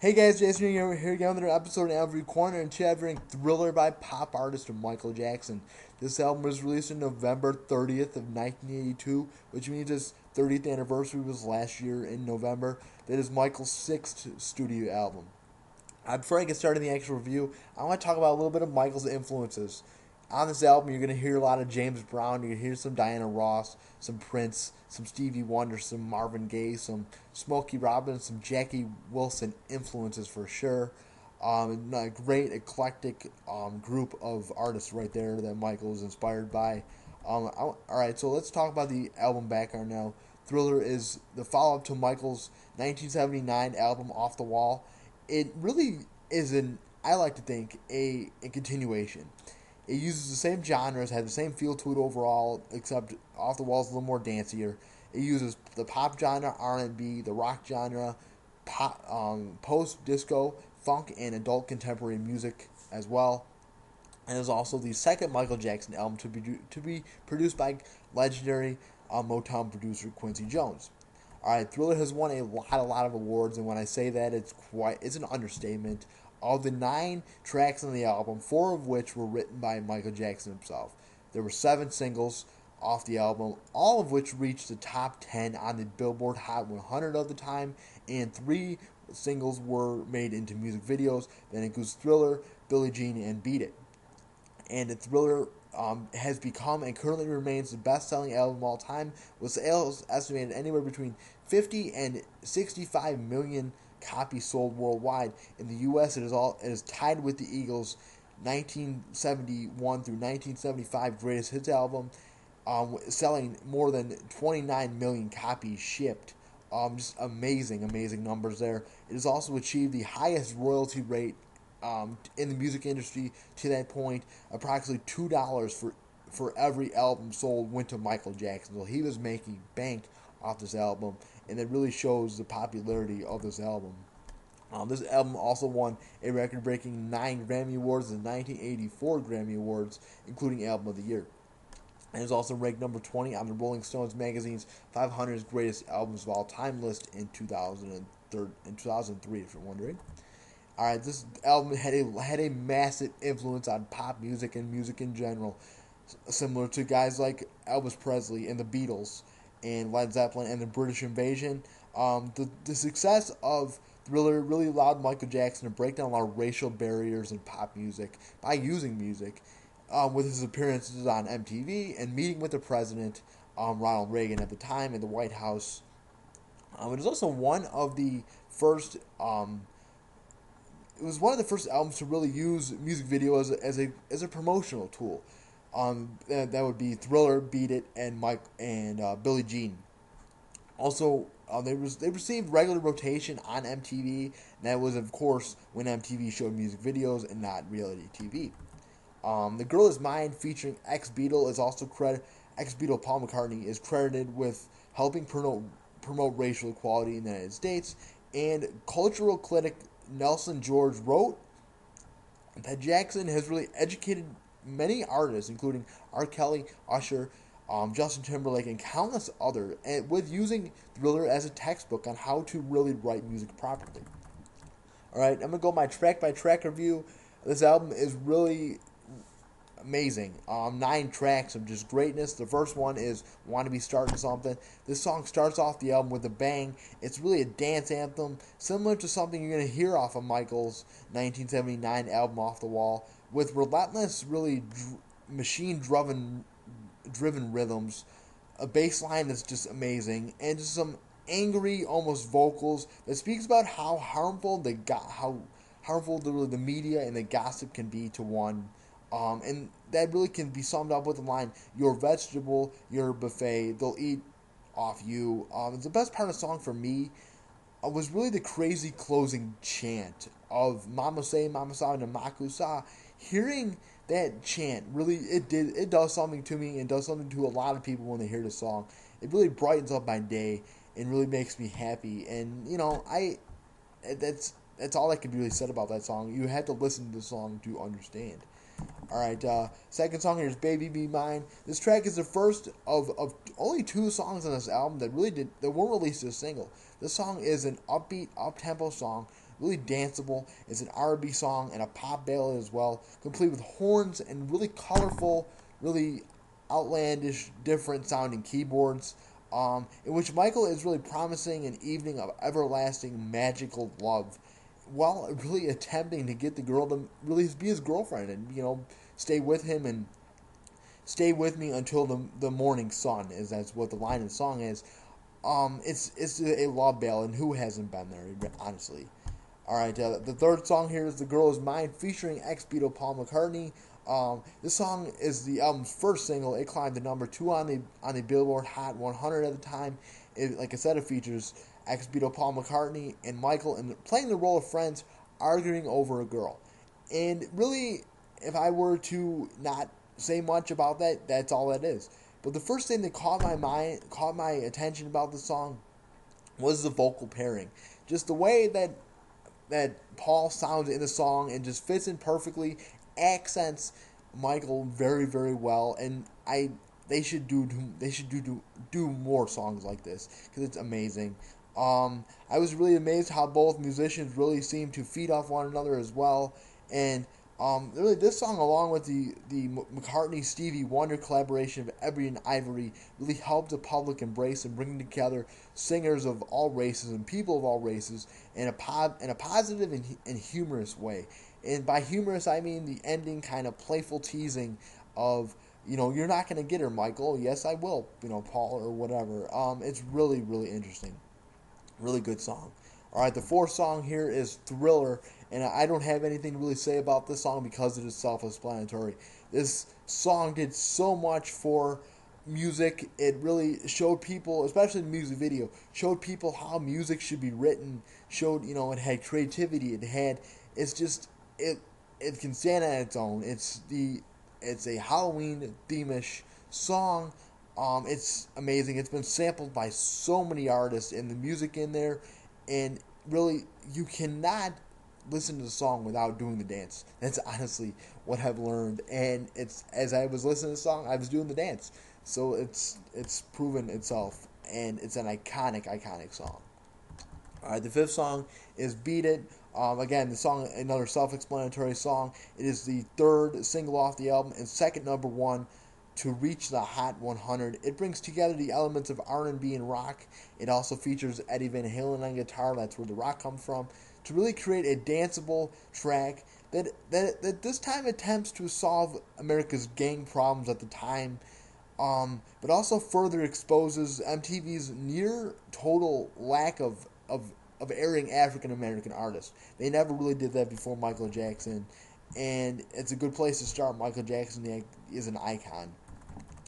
Hey guys, Jason here again with another episode of Every Corner and covering Thriller by pop artist Michael Jackson. This album was released on November 30th of 1982, which means its 30th anniversary was last year in November. That is Michael's sixth studio album. Before I get started in the actual review, I want to talk about a little bit of Michael's influences. On this album, you're going to hear a lot of James Brown, you're going to hear some Diana Ross, some Prince, some Stevie Wonder, some Marvin Gaye, some Smokey Robinson, some Jackie Wilson influences for sure. A great eclectic group of artists right there that Michael was inspired by. Alright, so let's talk about the album background now. Thriller is the follow up to Michael's 1979 album Off the Wall. It really is I like to think, a continuation. It uses the same genres, has the same feel to it overall, except Off the Wall is a little more dancier. It uses the pop genre, R&B, the rock genre, pop, post-disco, funk, and adult contemporary music as well. And is also the second Michael Jackson album to be produced by legendary Motown producer Quincy Jones. All right, Thriller has won a lot of awards, and when I say that, it's an understatement. Of the 9 tracks on the album, 4 of which were written by Michael Jackson himself. There were 7 singles off the album, all of which reached the top 10 on the Billboard Hot 100 of the time, and 3 singles were made into music videos. That includes Thriller, Billie Jean, and Beat It. And the Thriller has become and currently remains the best-selling album of all time, with sales estimated anywhere between 50 and 65 million copies sold worldwide. In the U.S., it is tied with the Eagles' 1971 through 1975 greatest hits album, selling more than 29 million copies shipped. Just amazing numbers there. It has also achieved the highest royalty rate in the music industry to that point. Approximately $2 for every album sold went to Michael Jackson. So he was making bank off this album, and it really shows the popularity of this album. This album also won a record-breaking 9 Grammy Awards and 1984 Grammy Awards, including Album of the Year. And is also ranked number 20 on the Rolling Stones magazine's 500 greatest albums of all time list in 2003, if you're wondering. Alright, this album had a massive influence on pop music and music in general, similar to guys like Elvis Presley and the Beatles and Led Zeppelin and the British Invasion. The success of Thriller really allowed Michael Jackson to break down a lot of racial barriers in pop music by using music, with his appearances on MTV and meeting with the president, Ronald Reagan at the time, in the White House. It is also one of the first. It was one of the first albums to really use music video as a promotional tool. That would be Thriller, Beat It, and Billie Jean. Also, they received regular rotation on MTV. And that was, of course, when MTV showed music videos and not reality TV. The Girl Is Mine, featuring ex-Beatle, is also ex-Beatle Paul McCartney is credited with helping promote racial equality in the United States. And cultural critic Nelson George wrote that Jackson has really educated many artists, including R. Kelly, Usher, Justin Timberlake, and countless others, and with using Thriller as a textbook on how to really write music properly. Alright, I'm going to go my track-by-track review. This album is really amazing. 9 tracks of just greatness. The first one is Want to Be Starting Something. This song starts off the album with a bang. It's really a dance anthem, similar to something you're going to hear off of Michael's 1979 album Off the Wall, with relentless, really machine-driven rhythms, a bass line that's just amazing, and just some angry, almost vocals that speaks about how harmful the media and the gossip can be to one. And that really can be summed up with the line, "You're a vegetable, you're a buffet, they'll eat off you." It's the best part of the song for me was really the crazy closing chant of "Mama Say, Mama Sa, Namaku Sa." Hearing that chant, really, it does something to me, and does something to a lot of people when they hear the song. It really brightens up my day and really makes me happy. And that's all that can be really said about that song. You have to listen to the song to understand. Alright, second song here is Baby Be Mine. This track is the first of only 2 songs on this album that weren't released as a single. This song is an upbeat, up-tempo song really danceable. It's an R&B song and a pop ballad as well, complete with horns and really colorful, really outlandish, different sounding keyboards. In which Michael is really promising an evening of everlasting magical love, while really attempting to get the girl to really be his girlfriend and stay with him and stay with me until the morning sun is that's what the line of the song is. It's a love ballad, and who hasn't been there, honestly? All right, the third song here is "The Girl Is Mine," featuring ex-Beatle Paul McCartney. This song is the album's first single. It climbed to number 2 on the Billboard Hot 100 at the time. Like I said, it features ex-Beatle Paul McCartney and Michael and playing the role of friends arguing over a girl. And really, if I were to not say much about that, that's all that is. But the first thing that caught my attention about the song was the vocal pairing. Just the way that Paul sounds in the song and just fits in perfectly, accents Michael very very well, and they should do more songs like this because it's amazing. I was really amazed how both musicians really seem to feed off one another as well, and really this song, along with the McCartney Stevie Wonder collaboration of Ebony and Ivory, really helped the public embrace and bring together singers of all races and people of all races in a positive and humorous way. And by humorous, I mean the ending kind of playful teasing of, you're not going to get her, Michael. Yes, I will, Paul, or whatever. It's really, really interesting. Really good song. All right, the fourth song here is Thriller, and I don't have anything to really say about this song because it is self-explanatory. This song did so much for music. It really showed people, especially the music video, showed people how music should be written, showed, it had creativity, it can stand on its own. It's a Halloween theme-ish song. It's amazing. It's been sampled by so many artists, and the music in there, and really, you cannot listen to the song without doing the dance. That's honestly what I've learned, and it's as I was listening to the song, I was doing the dance. So it's proven itself, and it's an iconic song. All right, the fifth song is "Beat It." Again, the song, another self-explanatory song. It is the third single off the album and second number one to reach the Hot 100. It brings together the elements of R&B and rock. It also features Eddie Van Halen on guitar. That's where the rock comes from. To really create a danceable track that this time attempts to solve America's gang problems at the time, but also further exposes MTV's near total lack of airing African American artists. They never really did that before Michael Jackson, and it's a good place to start. Michael Jackson is an icon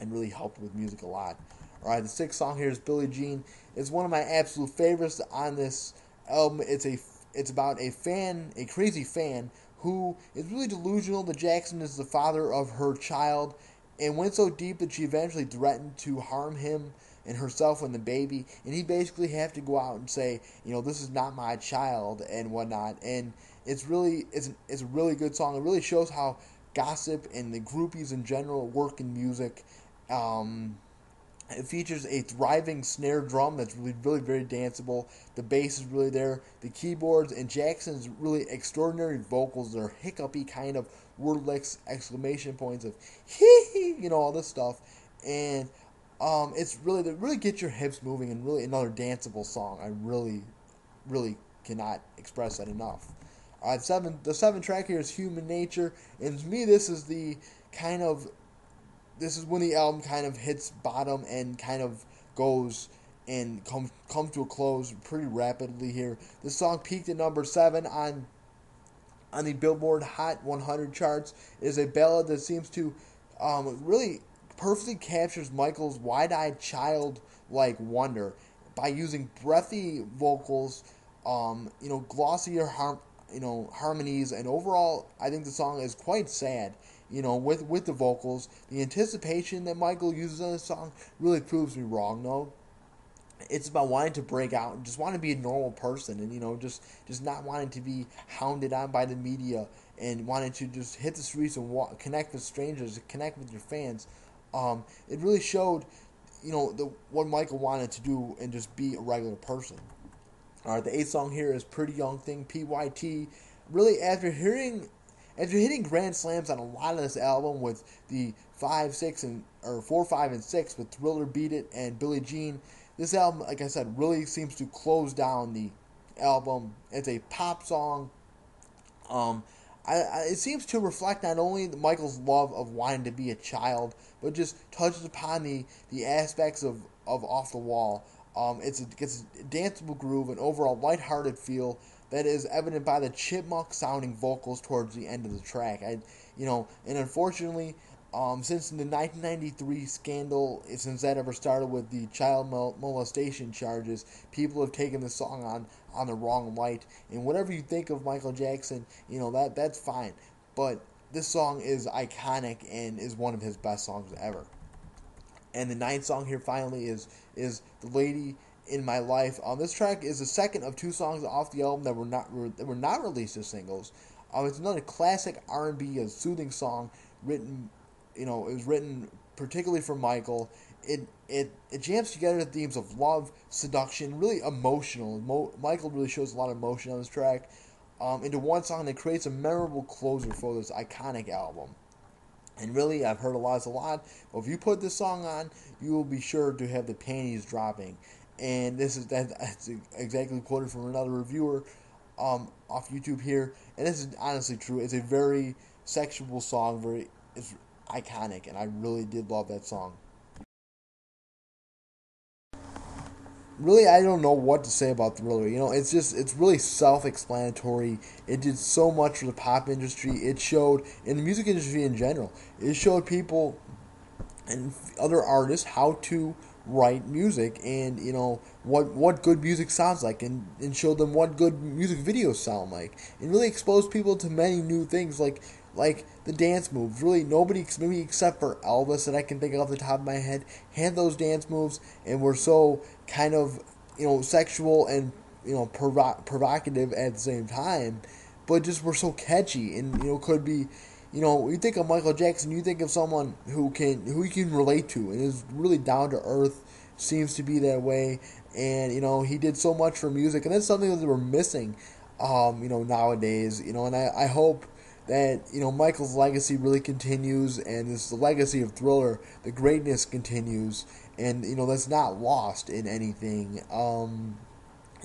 and really helped with music a lot. Alright, the sixth song here is Billie Jean. It's one of my absolute favorites on this album. It's about a crazy fan who is really delusional that Jackson is the father of her child, and went so deep that she eventually threatened to harm him and herself and the baby, and he basically have to go out and say, this is not my child and whatnot. And it's a really good song. It really shows how gossip and the groupies in general work in music. It features a thriving snare drum that's really, really very danceable. The bass is really there. The keyboards and Jackson's really extraordinary vocals that are hiccupy kind of wordless exclamation points of hee hee, all this stuff. And it's really to really get your hips moving, and really another danceable song. I really, really cannot express that enough. The seventh track here is Human Nature, and to me this is when the album kind of hits bottom and kind of goes and comes to a close pretty rapidly here. This song peaked at number 7 on the Billboard Hot 100 charts. It is a ballad that seems to really perfectly captures Michael's wide-eyed childlike wonder by using breathy vocals, glossier harmonies, and overall, I think the song is quite sad. With the vocals, the anticipation that Michael uses on the song really proves me wrong. No, it's about wanting to break out and just want to be a normal person, and just not wanting to be hounded on by the media, and wanting to just hit the streets and connect with strangers, connect with your fans. It really showed, what Michael wanted to do and just be a regular person. The eighth song here is Pretty Young Thing, P.Y.T. Really, after hitting grand slams on a lot of this album with the 5, 6, and or 4, 5, and 6 with Thriller, Beat It, and Billie Jean, this album, like I said, really seems to close down the album. It's a pop song. It seems to reflect not only Michael's love of wanting to be a child, but just touches upon the aspects of Off the Wall. It's a danceable groove and overall lighthearted feel that is evident by the chipmunk sounding vocals towards the end of the track. And unfortunately, since the 1993 scandal, since that ever started with the child molestation charges, people have taken the song on the wrong light. And whatever you think of Michael Jackson, that's fine. But this song is iconic and is one of his best songs ever. And the ninth song here finally is "The Lady in My Life." This track is the second of 2 songs off the album that were not released as singles. It's another classic R&B, a soothing song written. It was written particularly for Michael. It jams together the themes of love, seduction, really emotional. Michael really shows a lot of emotion on this track into one song that creates a memorable closer for this iconic album. And really, I've heard it's a lot. But if you put this song on, you will be sure to have the panties dropping. And that's exactly quoted from another reviewer off YouTube here. And this is honestly true. It's a very sexual song. It's iconic, and I really did love that song. Really, I don't know what to say about Thriller. It's really self-explanatory. It did so much for the pop industry. It showed, in the music industry in general, it showed people and other artists how to write music, and what good music sounds like, and showed them what good music videos sound like, and really exposed people to many new things like the dance moves. Really, nobody, maybe except for Elvis that I can think of off the top of my head, had those dance moves and were so kind of sexual and provocative at the same time, but just were so catchy and could be. You think of Michael Jackson, you think of someone who you can relate to and is really down to earth, seems to be that way, and he did so much for music, and that's something that we're missing, nowadays, and I hope that Michael's legacy really continues, and the legacy of Thriller, the greatness continues, and that's not lost in anything.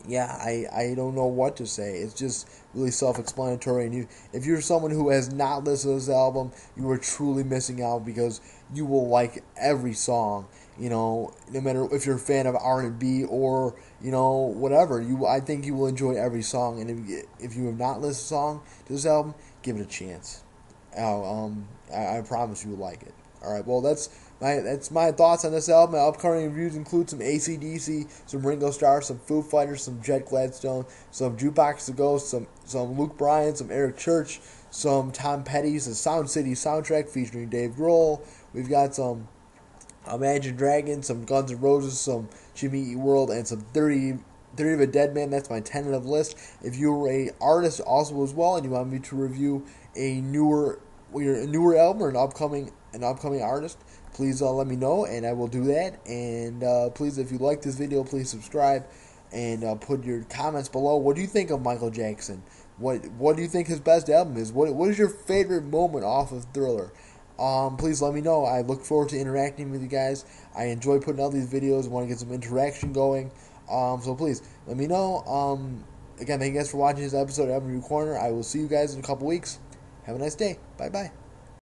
Yeah, I don't know what to say. It's just really self-explanatory. And if you're someone who has not listened to this album, you are truly missing out, because you will like every song. No matter if you're a fan of R&B or whatever. I think you will enjoy every song. And if you have not listened to this album, give it a chance. I promise you will like it. All right. Well, that's my thoughts on this album. My upcoming reviews include some AC/DC, some Ringo Starr, some Foo Fighters, some Jet Gladstone, some Jukebox to Ghost, some Luke Bryan, some Eric Church, some Tom Petty's The Sound City soundtrack featuring Dave Grohl. We've got some Imagine Dragons, some Guns N' Roses, some Jimmy Eat World, and some 30 of a Dead Man. That's my tentative list. If you're a artist also as well and you want me to review a newer album or an upcoming artist, please let me know, and I will do that. And please, if you like this video, please subscribe and put your comments below. What do you think of Michael Jackson? What do you think his best album is? What is your favorite moment off of Thriller? Please let me know. I look forward to interacting with you guys. I enjoy putting out these videos. I want to get some interaction going. So please let me know. Again, thank you guys for watching this episode of Avenue Corner. I will see you guys in a couple weeks. Have a nice day. Bye bye.